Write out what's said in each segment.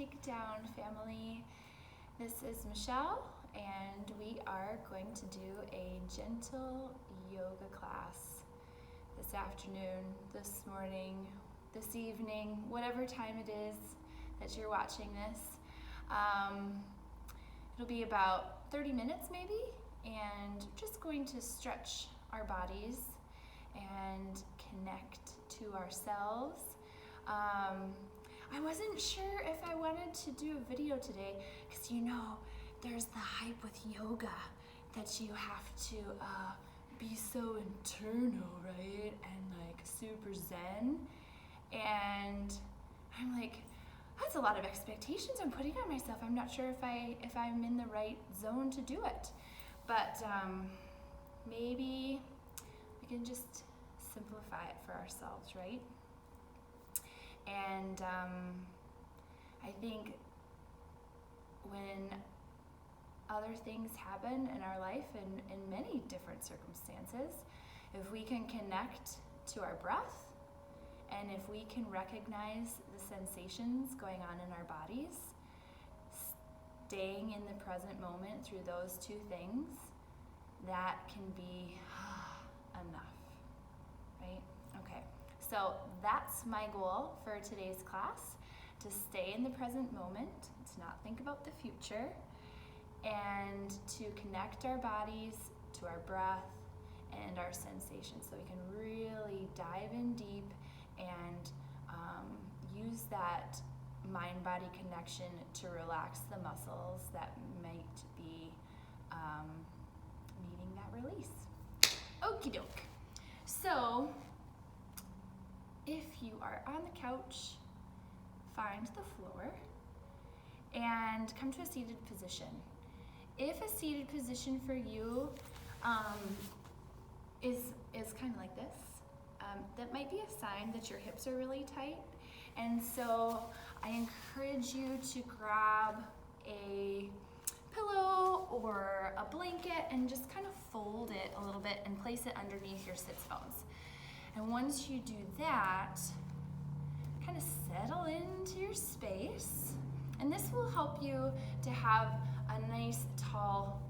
Takedown family. This is Michelle, and we are going to do a gentle yoga class this afternoon, this morning, this evening, whatever time it is that you're watching this. It'll be about 30 minutes maybe, and just going to stretch our bodies and connect to ourselves. I wasn't sure if I wanted to do a video today because there's the hype with yoga that you have to be so internal, right? And like super zen. And I'm like, that's a lot of expectations I'm putting on myself. I'm not sure if I'm in the right zone to do it. But maybe we can just simplify it for ourselves, right? And I think when other things happen in our life in many different circumstances, if we can connect to our breath and if we can recognize the sensations going on in our bodies, staying in the present moment through those two things, that can be enough, right? Okay. So that's my goal for today's class, to stay in the present moment, to not think about the future, and to connect our bodies to our breath and our sensations so we can really dive in deep and use that mind-body connection to relax the muscles that might be needing that release. Okie doke. So, if you are on the couch, find the floor and come to a seated position. If a seated position for you is kind of like this, that might be a sign that your hips are really tight. And so I encourage you to grab a pillow or a blanket and just kind of fold it a little bit and place it underneath your sits bones. And once you do that, kind of settle into your space. And this will help you to have a nice, tall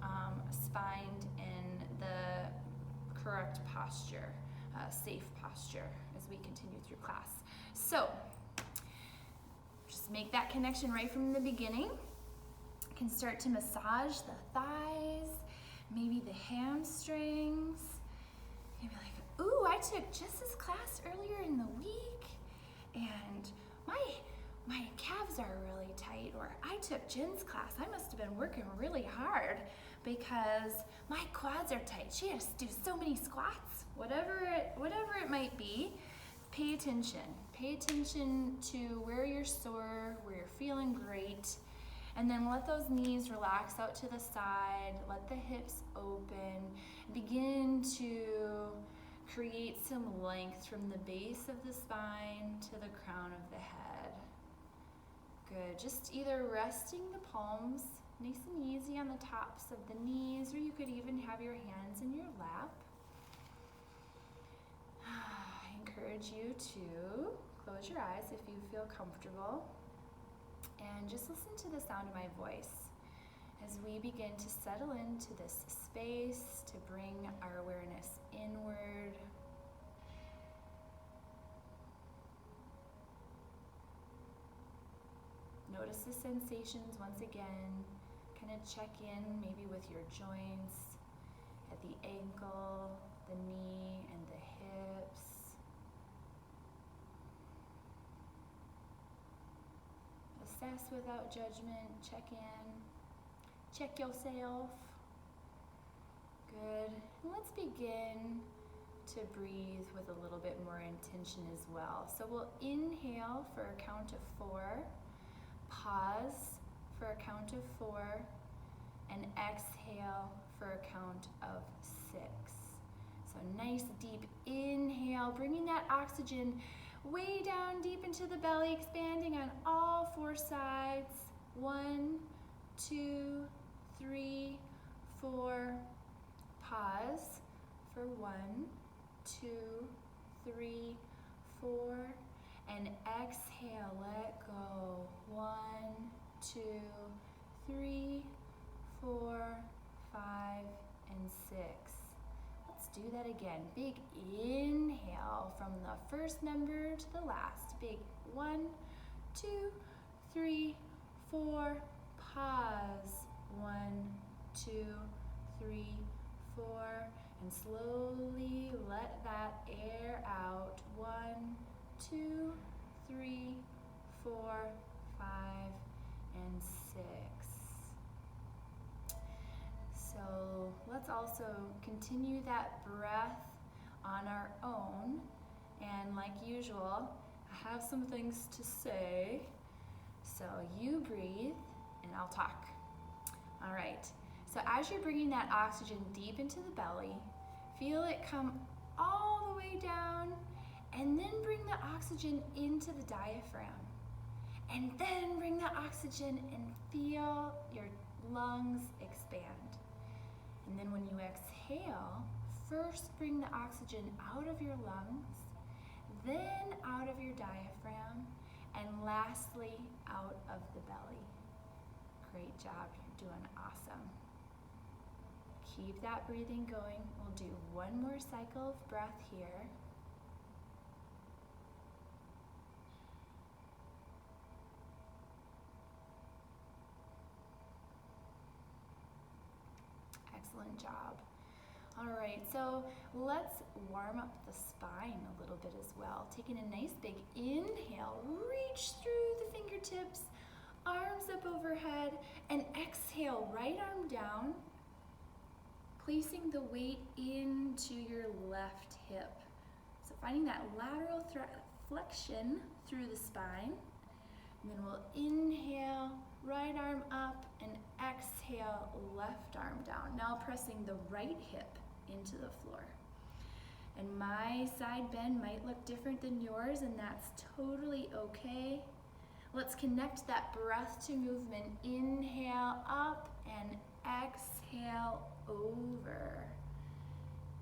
spine in the correct posture, safe posture as we continue through class. So, just make that connection right from the beginning. You can start to massage the thighs, maybe the hamstrings. You can be like, ooh, I took just this class earlier in the week, and my calves are really tight, or I took Jen's class. I must have been working really hard because my quads are tight. She has to do so many squats. Whatever it might be, pay attention. Pay attention to where you're sore, where you're feeling great, and then let those knees relax out to the side. Let the hips open. Begin to create some length from the base of the spine to the crown of the head. Good. Just either resting the palms nice and easy on the tops of the knees, or you could even have your hands in your lap. I encourage you to close your eyes if you feel comfortable, and just listen to the sound of my voice as we begin to settle into this space, to bring our awareness inward. Notice the sensations once again. Kind of check in maybe with your joints at the ankle, the knee, and the hips. Assess without judgment. Check in. Check yourself. Good. And let's begin to breathe with a little bit more intention as well. So we'll inhale for a count of 4. Pause for a count of 4, and exhale for a count of 6. So nice deep inhale, bringing that oxygen way down deep into the belly, expanding on all 4 sides. 1, 2, 3, 4. Pause for 1, 2, 3, 4. and exhale, let go. 1, 2, 3, 4, 5, and 6. Let's do that again. Big inhale from the first number to the last. Big 1, 2, 3, 4. Pause. 1, 2, 3, 4. And slowly let that air out. 1, 2, 3, 4, 5, and 6. So let's also continue that breath on our own. And like usual, I have some things to say. So you breathe and I'll talk. All right. So as you're bringing that oxygen deep into the belly, feel it come all the way down, and then bring the oxygen into the diaphragm. And then bring the oxygen and feel your lungs expand. And then when you exhale, first bring the oxygen out of your lungs, then out of your diaphragm, and lastly out of the belly. Great job, you're doing awesome. Keep that breathing going. We'll do one more cycle of breath here. Excellent job. All right, so let's warm up the spine a little bit as well. Taking a nice big inhale, reach through the fingertips, arms up overhead, and exhale, right arm down, placing the weight into your left hip. So finding that lateral flexion through the spine. And then we'll inhale, right arm up, and exhale, left arm down. Now pressing the right hip into the floor. And my side bend might look different than yours, and that's totally okay. Let's connect that breath to movement. Inhale up and exhale over.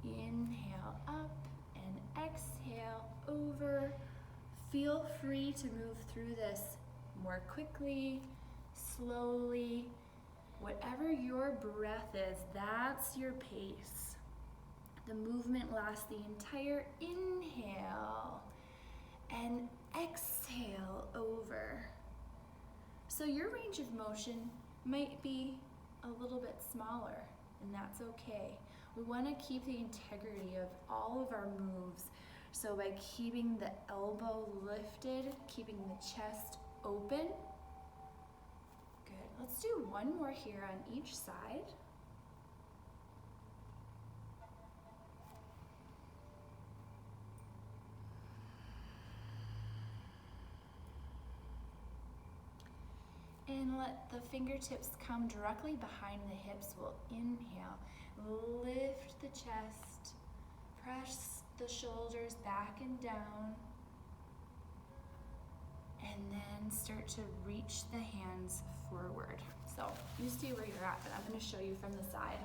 Inhale up and exhale over. Feel free to move through this more quickly, slowly. Whatever your breath is, that's your pace. The movement lasts the entire inhale and exhale over. So your range of motion might be a little bit smaller, and that's okay. We want to keep the integrity of all of our moves. So by keeping the elbow lifted, keeping the chest open. Good. Let's do one more here on each side. And let the fingertips come directly behind the hips. We'll inhale, lift the chest, press the shoulders back and down, and then start to reach the hands forward. So you stay where you're at, but I'm going to show you from the side.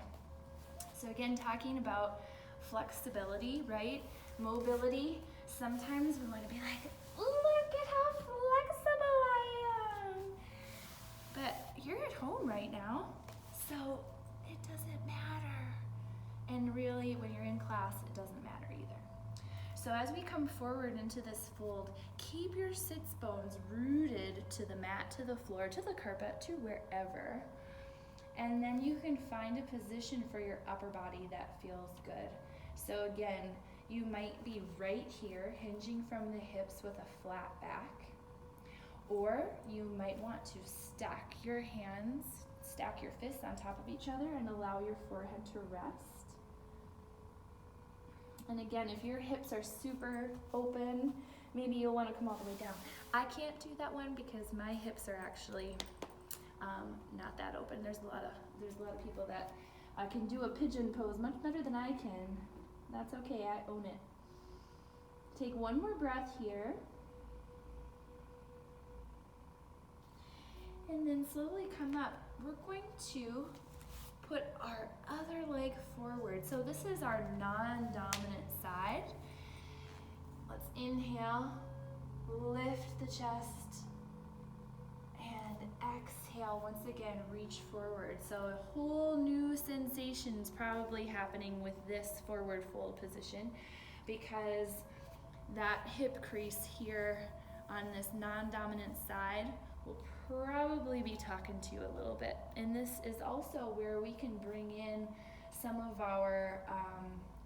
So again, talking about flexibility, right? Mobility. Sometimes we want to be like, look at how flexible I am. But you're at home right now, so it doesn't matter. And really, when you're in class, it doesn't matter either. So as we come forward into this fold, keep your sits bones rooted to the mat, to the floor, to the carpet, to wherever. And then you can find a position for your upper body that feels good. So again, you might be right here, hinging from the hips with a flat back. Or you might want to stack your hands, stack your fists on top of each other and allow your forehead to rest. And again, if your hips are super open, maybe you'll want to come all the way down. I can't do that one because my hips are actually not that open. There's a lot of people that can do a pigeon pose much better than I can. That's okay, I own it. Take one more breath here. And then slowly come up. We're going to put our other leg forward. So this is our non-dominant side. Let's inhale, lift the chest, and exhale. Once again, reach forward. So a whole new sensation is probably happening with this forward fold position, because that hip crease here on this non-dominant side will probably be talking to you a little bit. And this is also where we can bring in some of our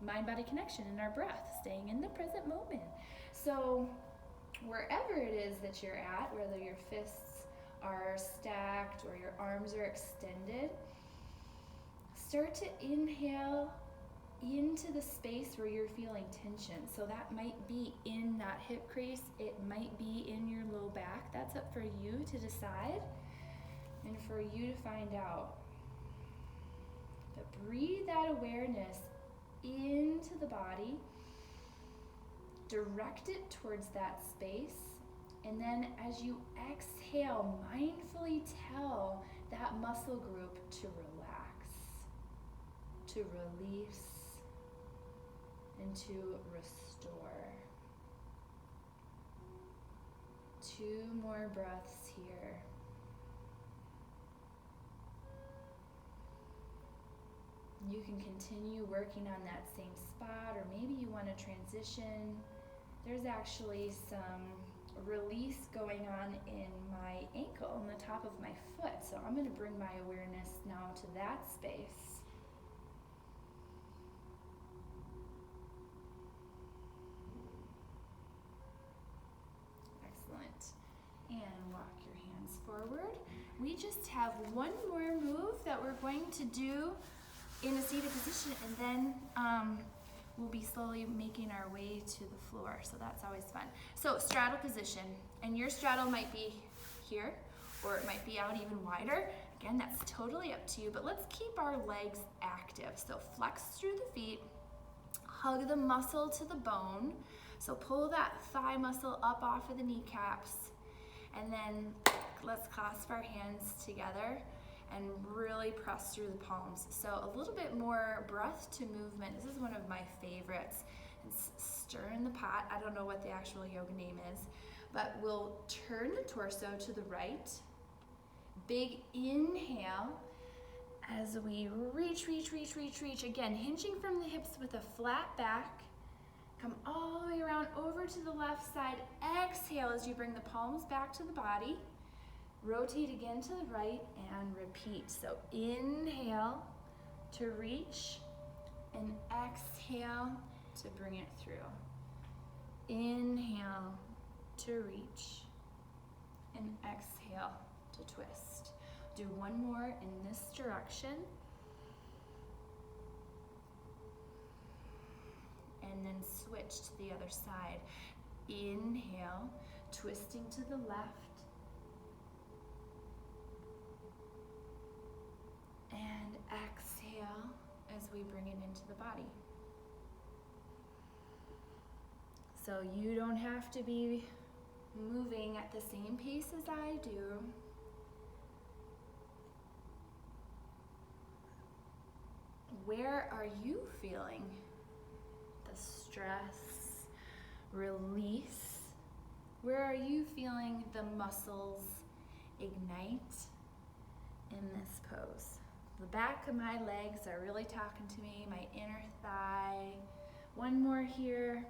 mind-body connection and our breath, staying in the present moment. So wherever it is that you're at, whether your fists are stacked or your arms are extended, start to inhale into the space where you're feeling tension. So that might be in that hip crease, it might be in your low back. That's up for you to decide and for you to find out. But breathe that awareness into the body, direct it towards that space, and then as you exhale, mindfully tell that muscle group to relax, to release, and to restore. 2 more breaths here. You can continue working on that same spot, or maybe you want to transition. There's actually some release going on in my ankle, on the top of my foot. So I'm going to bring my awareness now to that space. Excellent. And walk your hands forward. We just have one more move that we're going to do in a seated position, and then we'll be slowly making our way to the floor, so that's always fun. So straddle position, and your straddle might be here, or it might be out even wider. Again, that's totally up to you, but let's keep our legs active. So flex through the feet, hug the muscle to the bone, so pull that thigh muscle up off of the kneecaps, and then let's clasp our hands together and really press through the palms. So a little bit more breath to movement. This is one of my favorites. It's stir in the pot. I don't know what the actual yoga name is, but we'll turn the torso to the right. Big inhale as we reach. Again, hinging from the hips with a flat back. Come all the way around over to the left side. Exhale as you bring the palms back to the body. Rotate again to the right and repeat. So inhale to reach and exhale to bring it through. Inhale to reach and exhale to twist. Do one more in this direction. And then switch to the other side. Inhale, twisting to the left. And exhale as we bring it into the body. So you don't have to be moving at the same pace as I do. Where are you feeling the stress, release? Where are you feeling the muscles ignite in this pose? The back of my legs are really talking to me, my inner thigh. One more here.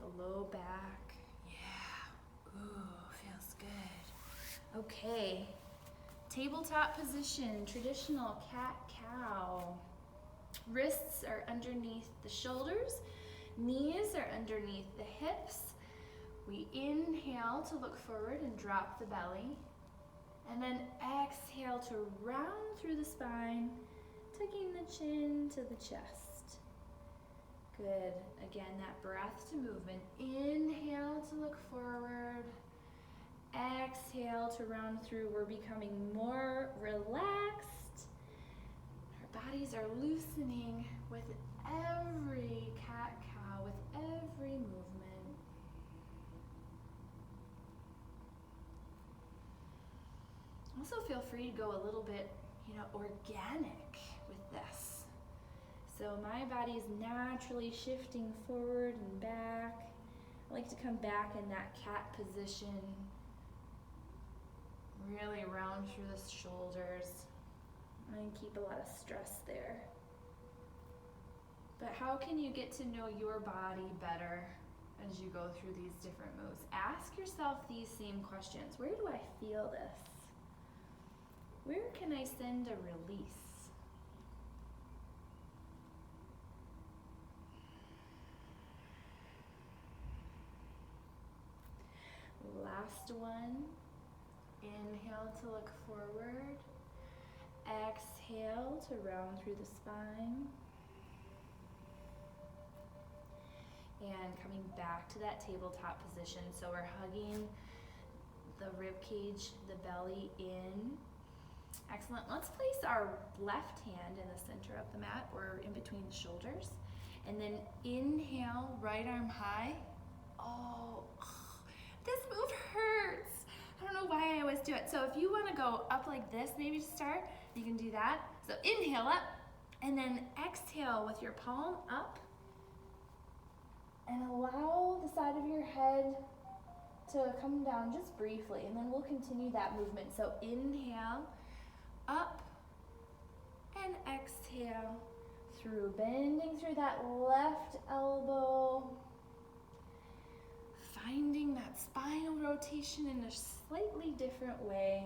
The low back. Yeah. Ooh, feels good. Okay. Tabletop position, traditional cat-cow. Wrists are underneath the shoulders. Knees are underneath the hips. We inhale to look forward and drop the belly. And then exhale to round through the spine, tucking the chin to the chest. Good. Again, that breath to movement. Inhale to look forward. Exhale to round through. We're becoming more relaxed. Our bodies are loosening with every cat-cow, with every movement. Also feel free to go a little bit, organic with this. So my body is naturally shifting forward and back. I like to come back in that cat position. Really round through the shoulders and keep a lot of stress there. But how can you get to know your body better as you go through these different moves? Ask yourself these same questions. Where do I feel this? Where can I send a release? Last one. Inhale to look forward. Exhale to round through the spine. And coming back to that tabletop position. So we're hugging the rib cage, the belly in. Excellent. Let's place our left hand in the center of the mat or in between the shoulders. And then inhale, right arm high. Oh, this move hurts. I don't know why I always do it. So if you want to go up like this, maybe to start, you can do that. So inhale up, and then exhale with your palm up. And allow the side of your head to come down just briefly, and then we'll continue that movement. So inhale, up, and exhale through, bending through that left elbow, finding that spinal rotation in a slightly different way.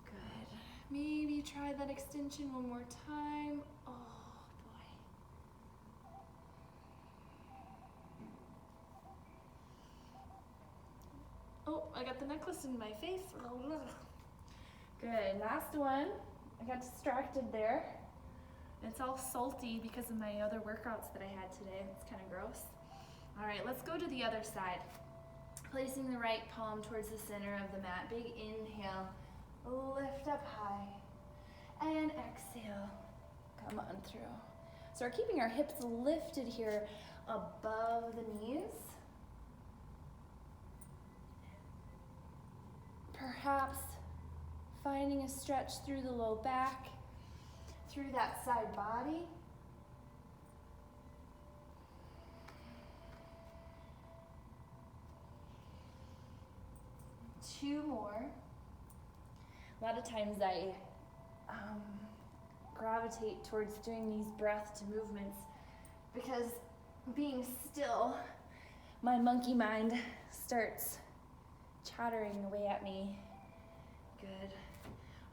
Good. Maybe try that extension one more time. Oh. Oh, I got the necklace in my face. Good, last one. I got distracted there. It's all salty because of my other workouts that I had today. It's kind of gross. All right, let's go to the other side. Placing the right palm towards the center of the mat. Big inhale, lift up high. And exhale, come on through. So we're keeping our hips lifted here above the knees. Perhaps finding a stretch through the low back, through that side body. Two more. A lot of times I gravitate towards doing these breath to movements because being still, my monkey mind starts chattering away at me. Good.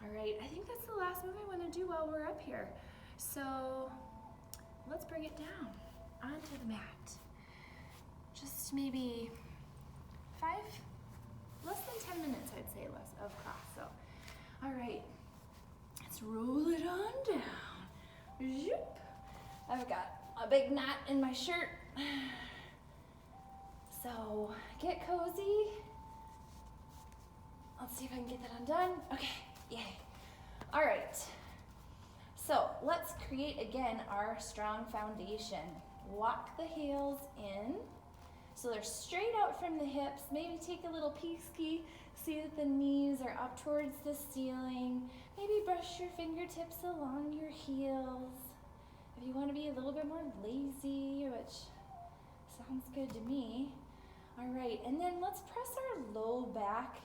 All right, I think that's the last move I want to do while we're up here. So let's bring it down onto the mat. Just maybe less than 10 minutes, I'd say, less of class. So, all right, let's roll it on down. Zoop. I've got a big knot in my shirt. So get cozy. Let's see if I can get that undone. Okay, yay. All right, so let's create again our strong foundation. Walk the heels in, so they're straight out from the hips. Maybe take a little peek-ski, see that the knees are up towards the ceiling. Maybe brush your fingertips along your heels. If you want to be a little bit more lazy, which sounds good to me. All right, and then let's press our low back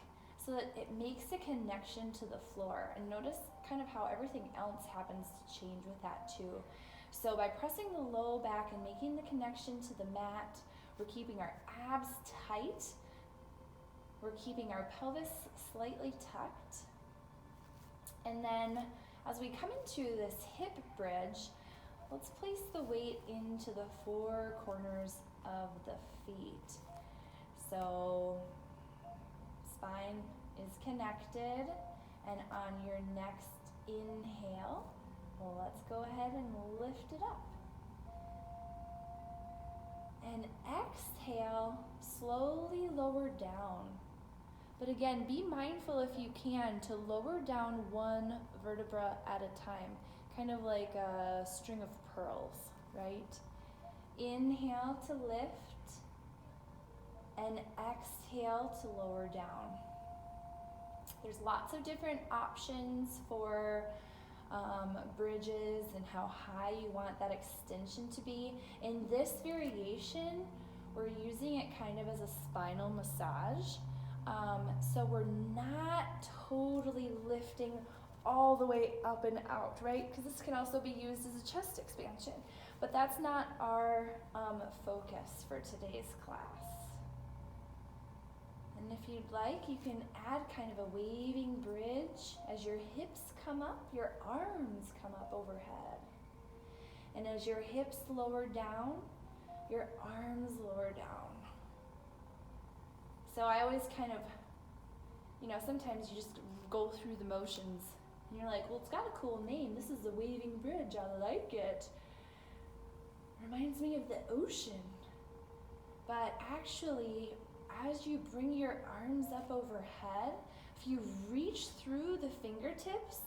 so that it makes a connection to the floor. And notice kind of how everything else happens to change with that too. So by pressing the low back and making the connection to the mat, we're keeping our abs tight. We're keeping our pelvis slightly tucked. And then as we come into this hip bridge, let's place the weight into the four corners of the feet. So spine is connected, and on your next inhale, let's go ahead and lift it up. And exhale, slowly lower down. But again, be mindful if you can to lower down one vertebra at a time, kind of like a string of pearls, right? Inhale to lift, and exhale to lower down. There's lots of different options for bridges and how high you want that extension to be. In this variation, we're using it kind of as a spinal massage. So we're not totally lifting all the way up and out, right? Because this can also be used as a chest expansion. But that's not our focus for today's class. And if you'd like, you can add kind of a waving bridge. As your hips come up, your arms come up overhead. And as your hips lower down, your arms lower down. So I always kind of, sometimes you just go through the motions. And you're like, well, it's got a cool name. This is a waving bridge. I like it. Reminds me of the ocean. But actually, as you bring your arms up overhead, if you reach through the fingertips,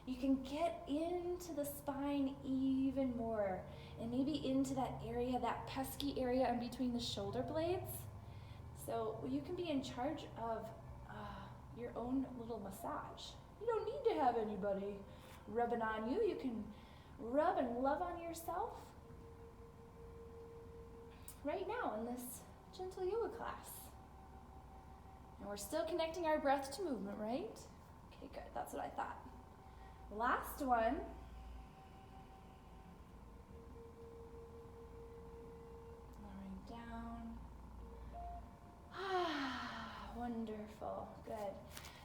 you can get into the spine even more, and maybe into that area, that pesky area in between the shoulder blades. So you can be in charge of your own little massage. You don't need to have anybody rubbing on you. You can rub and love on yourself right now in this gentle yoga class. And we're still connecting our breath to movement, right? Okay, good. That's what I thought. Last one. Lowering down. Wonderful. Good.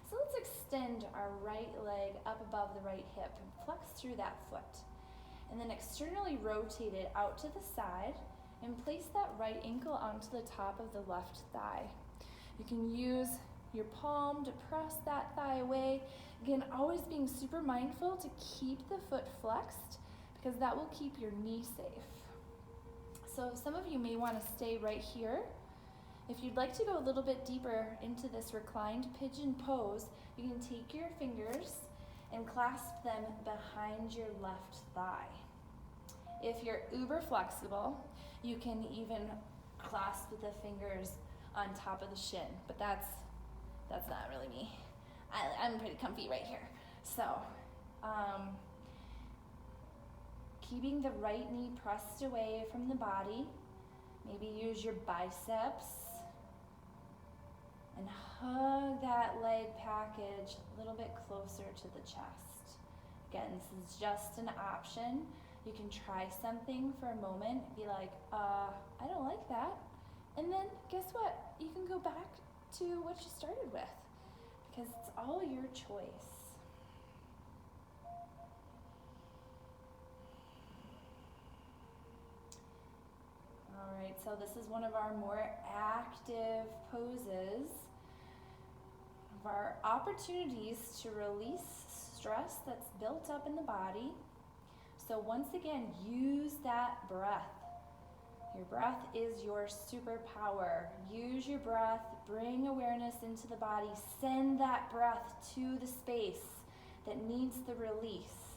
So let's extend our right leg up above the right hip and flex through that foot. And then externally rotate it out to the side and place that right ankle onto the top of the left thigh. You can use your palm to press that thigh away. Again, always being super mindful to keep the foot flexed because that will keep your knee safe. So some of you may want to stay right here. If you'd like to go a little bit deeper into this reclined pigeon pose, you can take your fingers and clasp them behind your left thigh. If you're uber flexible, you can even clasp the fingers on top of the shin, but that's not really me. I'm pretty comfy right here. So, keeping the right knee pressed away from the body, maybe use your biceps and hug that leg package a little bit closer to the chest. Again, this is just an option. You can try something for a moment, be like, I don't like that. And then guess what? You can go back to what you started with because it's all your choice. All right, so this is one of our more active poses, of our opportunities to release stress that's built up in the body. So once again, use that breath. Your breath is your superpower. Use your breath, bring awareness into the body, send that breath to the space that needs the release.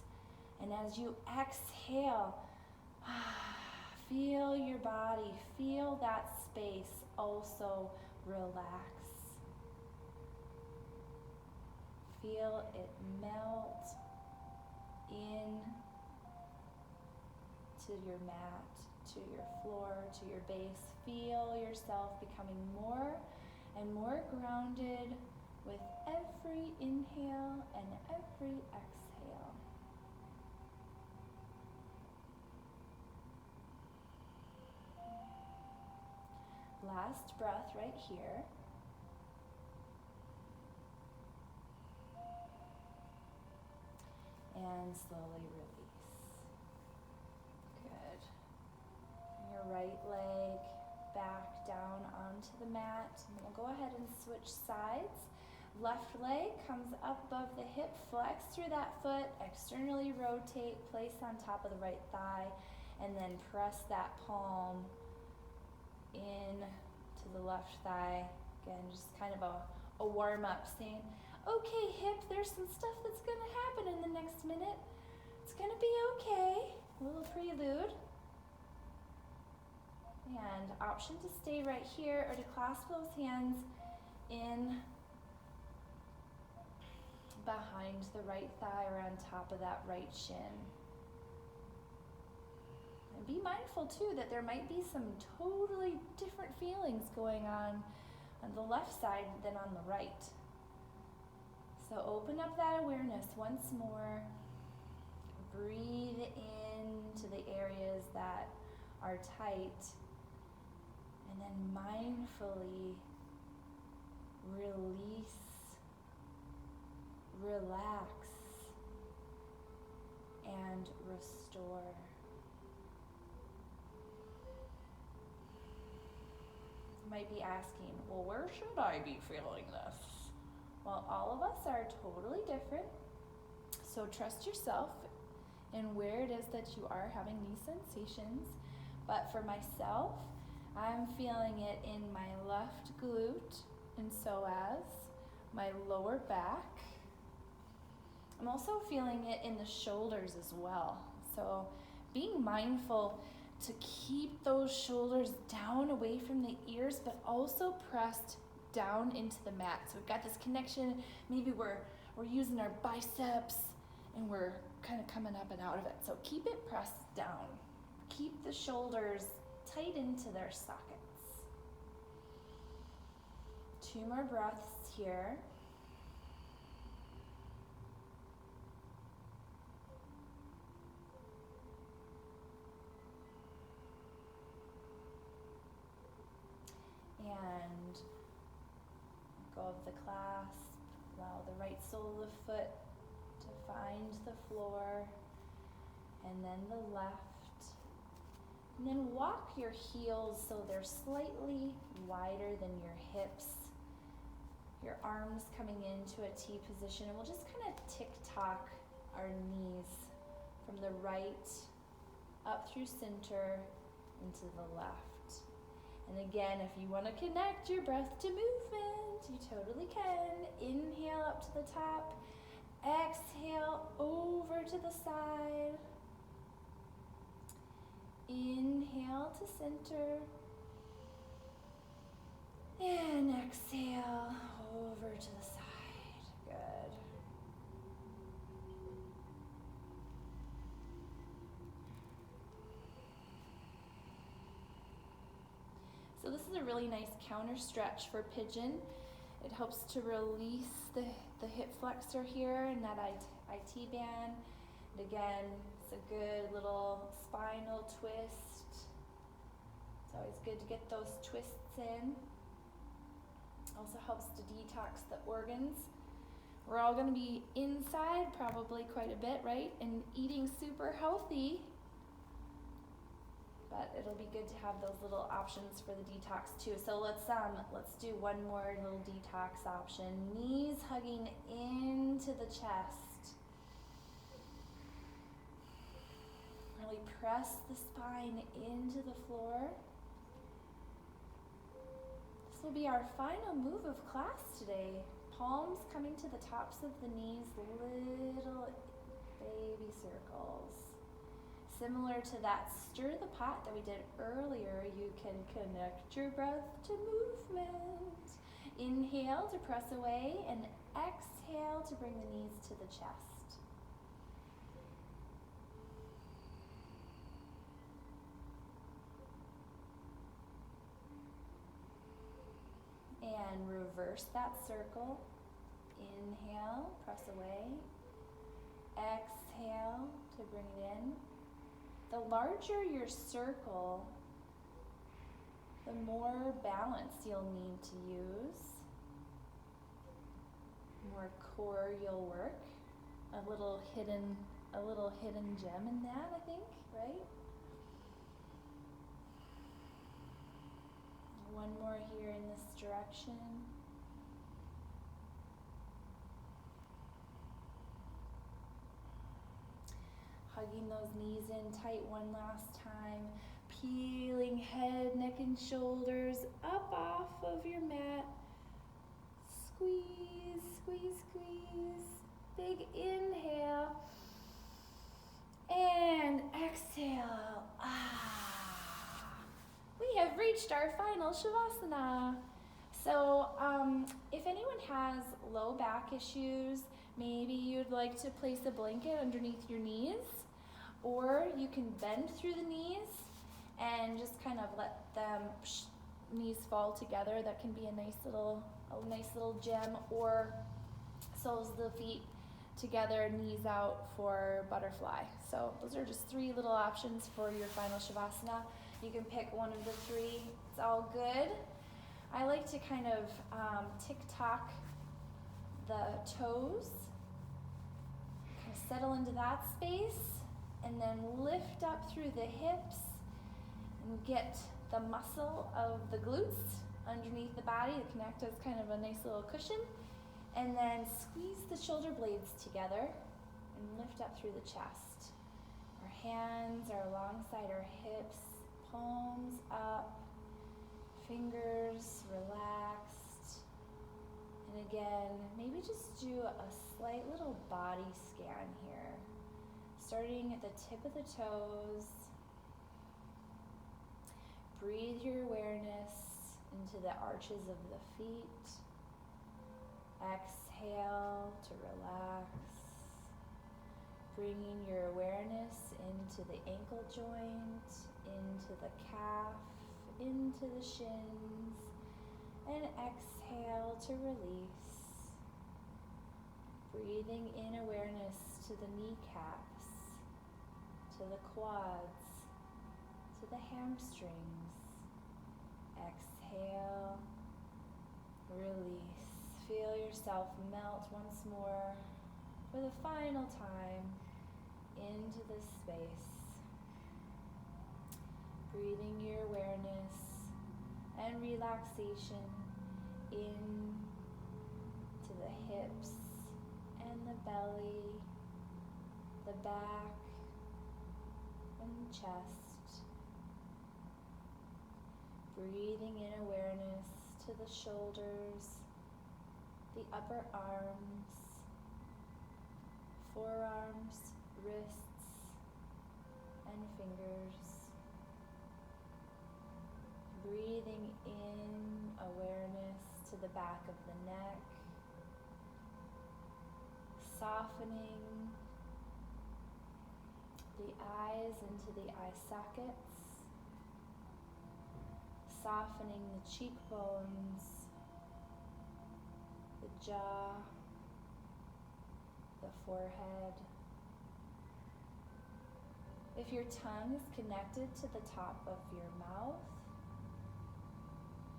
And as you exhale, feel your body, feel that space also relax. Feel it melt in to your mat, to your floor, to your base. Feel yourself becoming more and more grounded with every inhale and every exhale. Last breath right here. And slowly release. Good. Bring your right leg back down onto the mat. And we'll go ahead and switch sides. Left leg comes up above the hip, flex through that foot, externally rotate, place on top of the right thigh, and then press that palm in to the left thigh. Again, just kind of a warm up, saying, okay, hip, there's some stuff that's going to happen in the next minute. It's going to be okay. A little prelude. And option to stay right here or to clasp those hands in behind the right thigh or on top of that right shin. And be mindful too that there might be some totally different feelings going on the left side than on the right. So open up that awareness once more. Breathe into the areas that are tight, and then mindfully release, relax, and restore. You might be asking, well, where should I be feeling this? Well, all of us are totally different, so trust yourself in where it is that you are having these sensations. But for myself, I'm feeling it in my left glute and psoas, my lower back. I'm also feeling it in the shoulders as well. So being mindful to keep those shoulders down away from the ears, but also pressed down into the mat. So we've got this connection. Maybe we're using our biceps and we're kind of coming up and out of it. So keep it pressed down. Keep the shoulders tight into their sockets. 2 more breaths here. And go of the clasp. Allow the right sole of the foot to find the floor, and then the left. And then walk your heels so they're slightly wider than your hips. Your arms coming into a T position, and we'll just kind of tick-tock our knees from the right up through center into the left. And again, if you want to connect your breath to movement, you totally can. Inhale up to the top. Exhale over to the side. Inhale to center. And exhale over to the side. Good. So this is a really nice counter stretch for pigeon. It helps to release the hip flexor here and that IT band. And again, it's a good little spinal twist. It's always good to get those twists in. Also helps to detox the organs. We're all going to be inside probably quite a bit, right? And eating super healthy. But it'll be good to have those little options for the detox too. So let's do one more little detox option. Knees hugging into the chest. Really press the spine into the floor. This will be our final move of class today. Palms coming to the tops of the knees, little baby circles. Similar to that stir the pot that we did earlier, you can connect your breath to movement. Inhale to press away and exhale to bring the knees to the chest. And reverse that circle. Inhale, press away. Exhale to bring it in. The larger your circle, the more balance you'll need to use. More core you'll work. A little hidden gem in that, I think, right? One more here in this direction. Hugging those knees in tight one last time. Peeling head, neck, and shoulders up off of your mat. Squeeze, squeeze, squeeze. Big inhale. And exhale. We have reached our final Shavasana. So if anyone has low back issues, Maybe you'd like to place a blanket underneath your knees, or you can bend through the knees and just kind of let them knees fall together. That can be a nice little gem. Or soles of the feet together, knees out for butterfly. So those are just 3 little options for your final Shavasana. You can pick one of the 3. It's all good. I like to kind of tick-tock the toes, kind of settle into that space, and then lift up through the hips and get the muscle of the glutes underneath the body to connect as kind of a nice little cushion. And then squeeze the shoulder blades together and lift up through the chest. Our hands are alongside our hips, palms up, fingers relaxed. And again, maybe just do a slight little body scan here. Starting at the tip of the toes. Breathe your awareness into the arches of the feet. Exhale to relax. Bringing your awareness into the ankle joint, into the calf, into the shins, and exhale to release. Breathing in awareness to the kneecaps, to the quads, to the hamstrings. Exhale, release. Feel yourself melt once more for the final time into this space. Breathing your awareness and relaxation in to the hips and the belly, the back and the chest. Breathing in awareness to the shoulders, the upper arms, forearms, wrists, and fingers. Breathing in awareness to the back of the neck, softening the eyes into the eye sockets, softening the cheekbones, the jaw, the forehead. If your tongue is connected to the top of your mouth,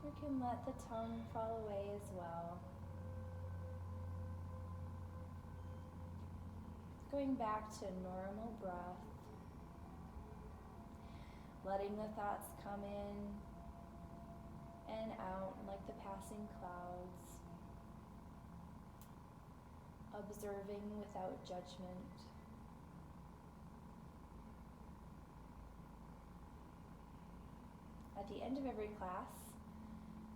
you can let the tongue fall away as well. Going back to normal breath, letting the thoughts come in and out like the passing clouds. Observing without judgment. At the end of every class,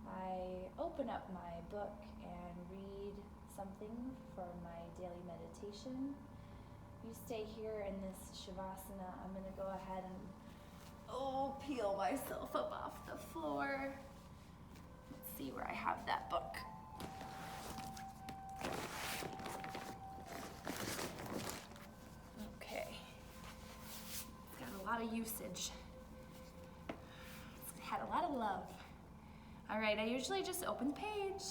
I open up my book and read something for my daily meditation. You stay here in this Shavasana. I'm going to go ahead and peel myself up off the floor. Let's see where I have that book. Of usage. It's had a lot of love. All right, I usually just open the page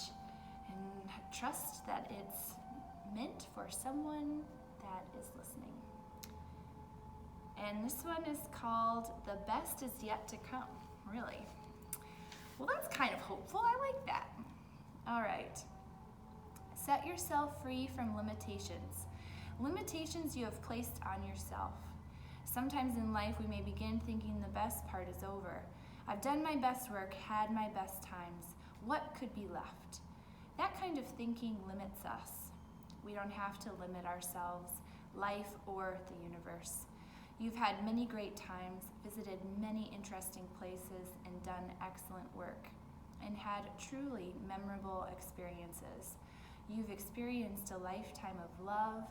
and trust that it's meant for someone that is listening. And this one is called The Best Is Yet to Come. Really? Well, that's kind of hopeful. I like that. All right. Set yourself free from limitations. Limitations you have placed on yourself. Sometimes in life we may begin thinking the best part is over. I've done my best work, had my best times. What could be left? That kind of thinking limits us. We don't have to limit ourselves, life or the universe. You've had many great times, visited many interesting places, and done excellent work, and had truly memorable experiences. You've experienced a lifetime of love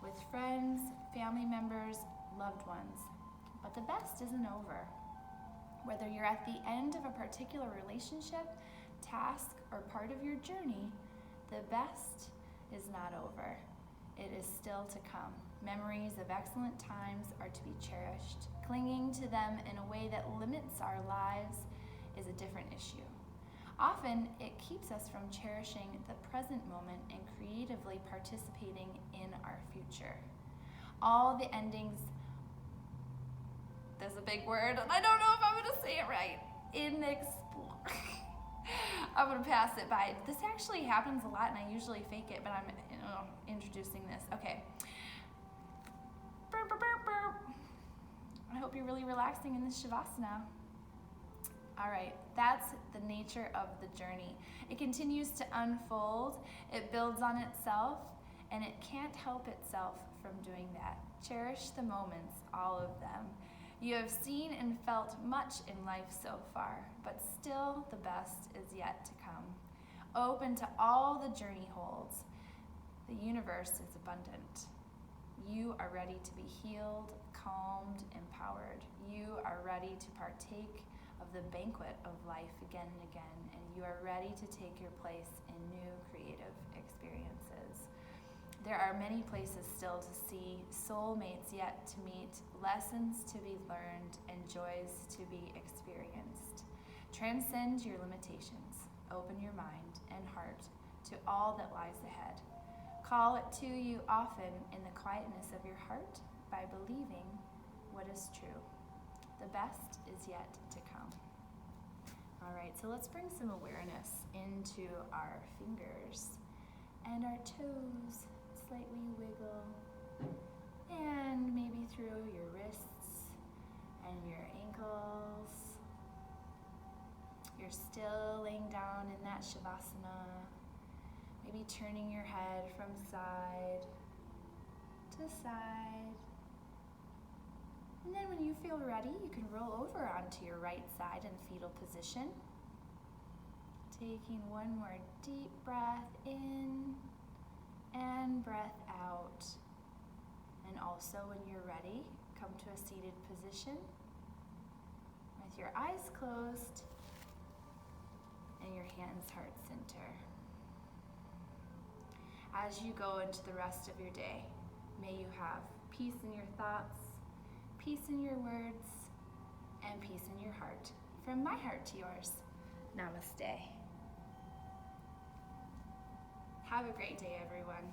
with friends, family members, loved ones. But the best isn't over. Whether you're at the end of a particular relationship, task, or part of your journey, the best is not over. It is still to come. Memories of excellent times are to be cherished. Clinging to them in a way that limits our lives is a different issue. Often, it keeps us from cherishing the present moment and creatively participating in our future. All the endings, there's a big word, and I don't know if I'm going to say it right. I'm going to pass it by. This actually happens a lot, and I usually fake it, but I'm introducing this. Okay. Burp, burp, burp, burp. I hope you're really relaxing in this Shavasana. All right, that's the nature of the journey. It continues to unfold, it builds on itself, and it can't help itself from doing that. Cherish the moments, all of them. You have seen and felt much in life so far, but still the best is yet to come. Open to all the journey holds. The universe is abundant. You are ready to be healed, calmed, empowered. You are ready to partake of the banquet of life again and again, and you are ready to take your place in new creative experiences. There are many places still to see, soulmates yet to meet, lessons to be learned, and joys to be experienced. Transcend your limitations. Open your mind and heart to all that lies ahead. Call it to you often in the quietness of your heart by believing what is true. The best is yet to come. All right, so let's bring some awareness into our fingers and our toes. Slightly wiggle, and maybe through your wrists and your ankles. You're still laying down in that Shavasana, maybe turning your head from side to side. And then when you feel ready, you can roll over onto your right side in fetal position. Taking one more deep breath in and breath out. And also when you're ready, come to a seated position with your eyes closed and your hands heart center. As you go into the rest of your day, may you have peace in your thoughts, peace in your words, and peace in your heart. From my heart to yours, namaste. Have a great day, everyone.